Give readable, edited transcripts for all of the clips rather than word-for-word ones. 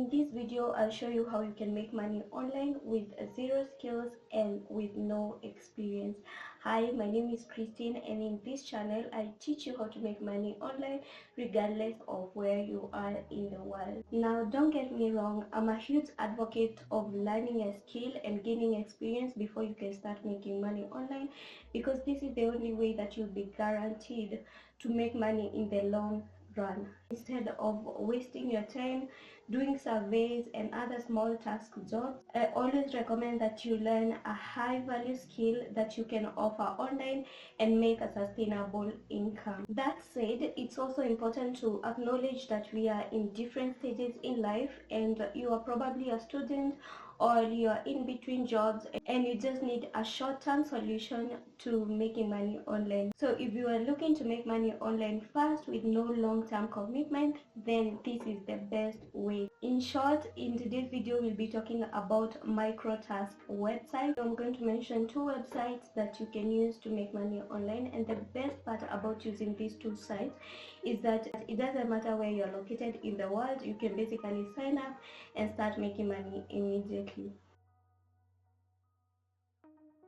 In this video, I'll show you how you can make money online with zero skills and with no experience. Hi, my name is Christine, and in this channel, I teach you how to make money online regardless of where you are in the world. Now, don't get me wrong, I'm a huge advocate of learning a skill and gaining experience before you can start making money online, because this is the only way that you'll be guaranteed to make money in the long run. Instead of wasting your time doing surveys and other small task jobs, I always recommend that you learn a high value skill that you can offer online and make a sustainable income. That said, it's also important to acknowledge that we are in different stages in life, and you are probably a student or you're in between jobs and you just need a short-term solution to making money online. So if you are looking to make money online fast with no long-term commitment, then this is the best way. In short, in today's video we'll be talking about microtask website. I'm going to mention two websites that you can use to make money online, and the best part about using these two sites is that it doesn't matter where you're located in the world. You can basically sign up and start making money immediately.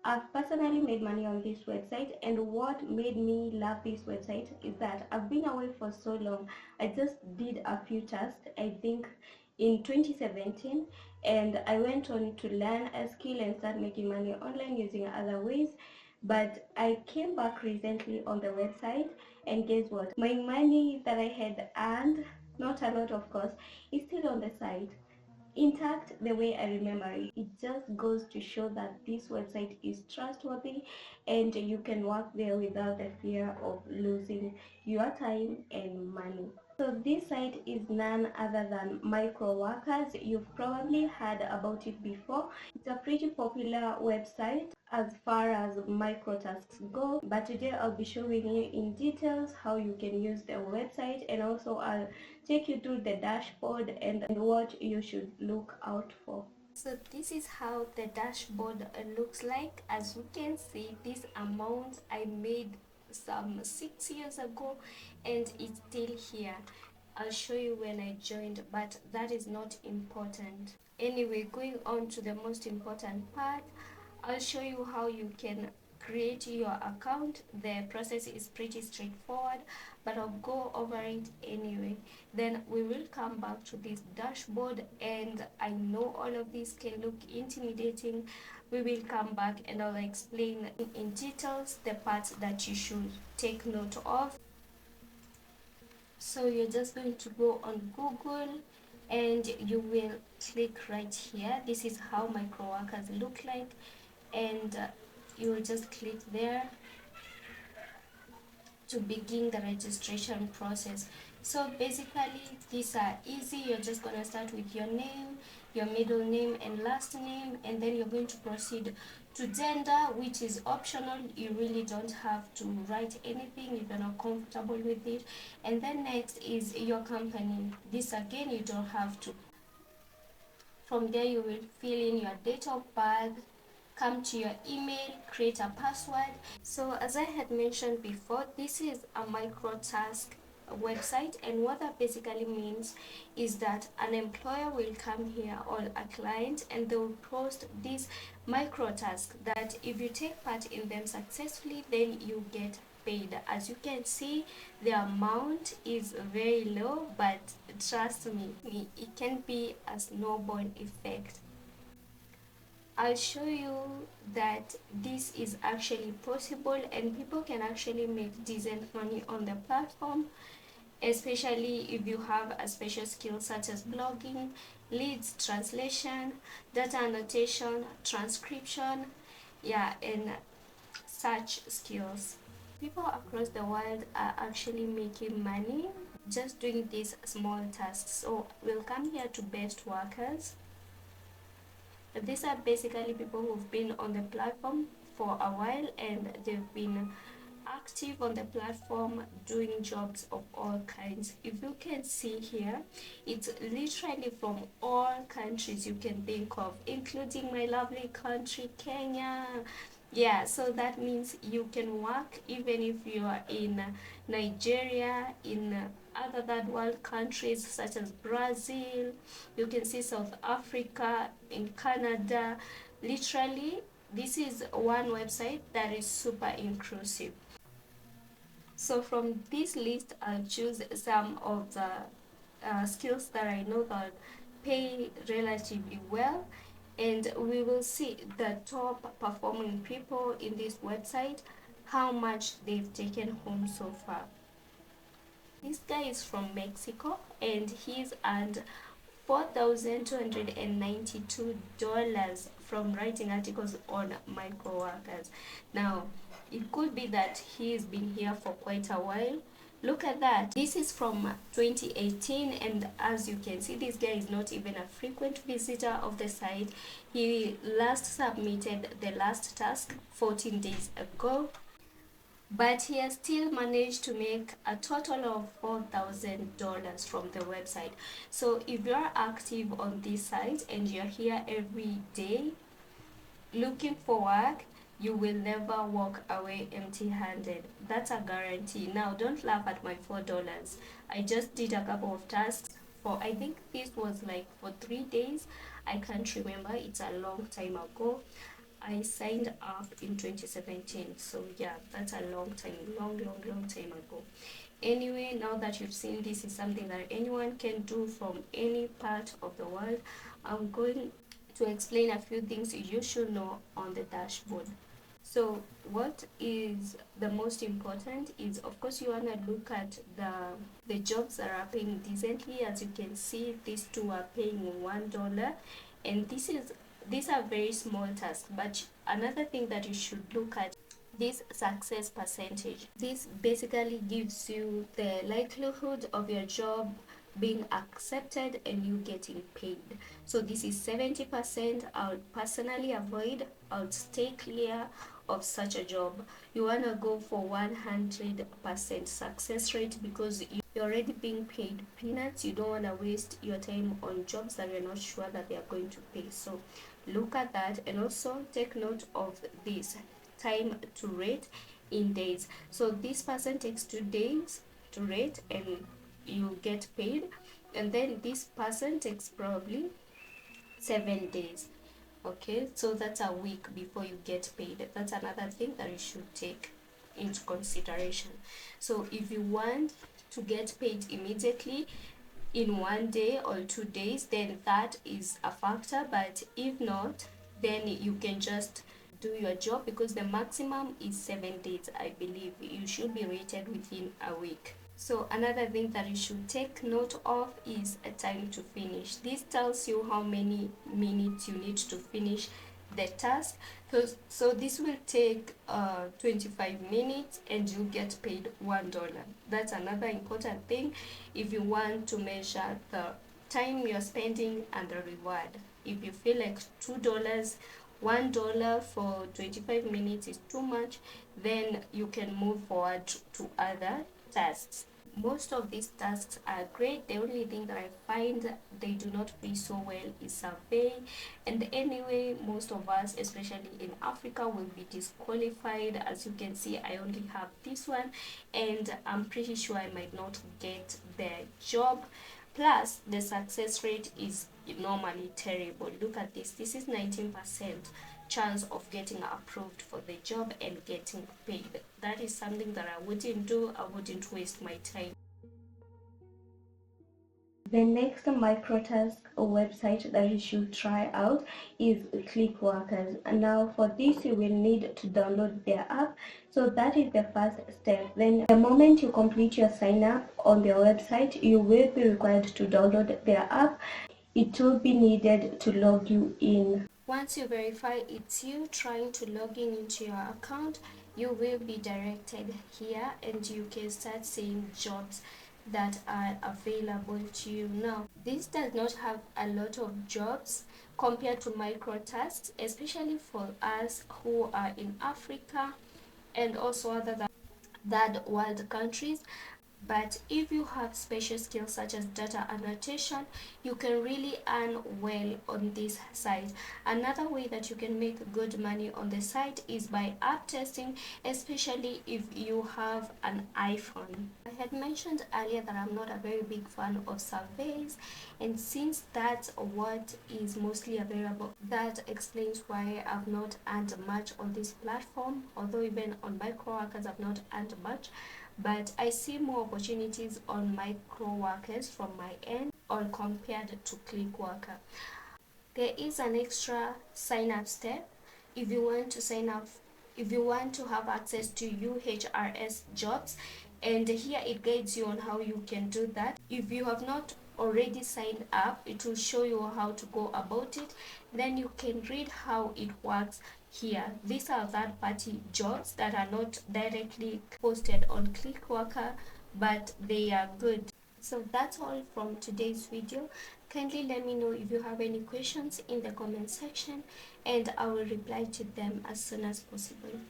I've personally made money on this website, and what made me love this website is that I've been away for so long. I just did a few tasks, I think in 2017, and I went on to learn a skill and start making money online using other ways. But I came back recently on the website, and guess what? My money that I had earned, not a lot of course, is still on the site, intact the way I remember it. It just goes to show that this website is trustworthy and you can work there without the fear of losing your time and money. So this site is none other than Microworkers. You've probably heard about it before. It's a pretty popular website as far as microtasks go, but today I'll be showing you in details how you can use the website, and also I'll take you through the dashboard and what you should look out for. So this is how the dashboard looks like. As you can see, this amount I made some 6 years ago and it's still here. I'll show you when I joined, but that is not important. Anyway, going on to the most important part, I'll show you how you can create your account. The process is pretty straightforward, but I'll go over it anyway. Then we will come back to this dashboard, and I know all of this can look intimidating. We will come back and I'll explain in details the parts that you should take note of. So you're just going to go on Google and you will click right here. This is how microworkers look like, and you will just click there to begin the registration process. So basically these are easy. You're just going to start with your name, your middle name and last name, and then you're going to proceed to gender, which is optional. You really don't have to write anything if you're not comfortable with it. And then next is your company. This again, you don't have to. From there you will fill in your date of birth, come to your email, create a password. So as I had mentioned before, this is a microtask website, and what that basically means is that an employer will come here, or a client, and they will post these microtasks that if you take part in them successfully, then you get paid. As you can see, the amount is very low, but trust me, it can be a snowball effect. I'll show you that this is actually possible, and people can actually make decent money on the platform, especially if you have a special skill such as blogging, leads, translation, data annotation, transcription, and such skills. People across the world are actually making money just doing these small tasks. So we'll come here to best workers. These are basically people who've been on the platform for a while, and they've been active on the platform doing jobs of all kinds. If you can see here, it's literally from all countries you can think of, including my lovely country, Kenya. Yeah, so that means you can work even if you are in Nigeria, in other third world countries such as Brazil, you can see South Africa, in Canada. Literally, this is one website that is super inclusive. So from this list, I'll choose some of the skills that I know that pay relatively well, and we will see the top performing people in this website, how much they've taken home so far. This guy is from Mexico and he's earned $4,292 from writing articles on micro workers. Now, it could be that he's been here for quite a while. Look at that. This is from 2018, and as you can see, this guy is not even a frequent visitor of the site. He last submitted the last task 14 days ago, but he has still managed to make a total of $4,000 from the website. So if you are active on this site and you're here every day looking for work, you will never walk away empty-handed. That's a guarantee. Now, don't laugh at my $4. I just did a couple of tasks for, I think this was like for 3 days. I can't remember. It's a long time ago. I signed up in 2017, so yeah, that's a long time, long time ago. Anyway, now that you've seen this is something that anyone can do from any part of the world, I'm going to explain a few things you should know on the dashboard. So what is the most important is, of course, you want to look at the jobs that are paying decently. As you can see, these two are paying $1, and these are very small tasks. But another thing that you should look at, this success percentage. This basically gives you the likelihood of your job being accepted and you getting paid. So this is 70%. I would personally avoid, I would stay clear of such a job. You want to go for 100% success rate, because you're already being paid peanuts. You don't want to waste your time on jobs that you're not sure that they are going to pay. So look at that, and also take note of this time to rate in days. So this person takes 2 days to rate and you get paid, and then this person takes probably 7 days. Okay, so that's a week before you get paid. That's another thing that you should take into consideration. So if you want to get paid immediately in 1 day or 2 days, then that is a factor. But if not, then you can just do your job, because the maximum is 7 days. I believe you should be rated within a week. So another thing that you should take note of is a time to finish. This tells you how many minutes you need to finish the task. So this will take 25 minutes and you get paid $1. That's another important thing if you want to measure the time you're spending and the reward. If you feel like $2, $1 for 25 minutes is too much, then you can move forward to other tasks. Most of these tasks are great. The only thing that I find they do not pay so well is survey, and anyway, most of us, especially in Africa, will be disqualified. As you can see, I only have this one, and I'm pretty sure I might not get the job. Plus, the success rate is normally terrible. Look at this. This is 19% chance of getting approved for the job and getting paid. That is something that I wouldn't do. I wouldn't waste my time. The next microtask website that you should try out is Clickworkers. Now for this you will need to download their app. So that is the first step. Then the moment you complete your sign up on their website, you will be required to download their app. It will be needed to log you in. Once you verify it's you trying to log in into your account, you will be directed here and you can start seeing jobs that are available to you. Now, this does not have a lot of jobs compared to microtasks, especially for us who are in Africa and also other third world countries. But if you have special skills such as data annotation, you can really earn well on this site. Another way that you can make good money on the site is by app testing, especially if you have an iPhone. I had mentioned earlier that I'm not a very big fan of surveys, and since that's what is mostly available, that explains why I've not earned much on this platform. Although even on micro workers I've not earned much, but I see more opportunities on micro workers from my end or compared to click worker. There is an extra sign up step if you want to sign up, if you want to have access to UHRS jobs, and here it guides you on how you can do that. If you have not already signed up, it will show you how to go about it. Then you can read how it works here. These are third party jobs that are not directly posted on Clickworker, but they are good. So that's all from today's video. Kindly let me know if you have any questions in the comment section, and I will reply to them as soon as possible.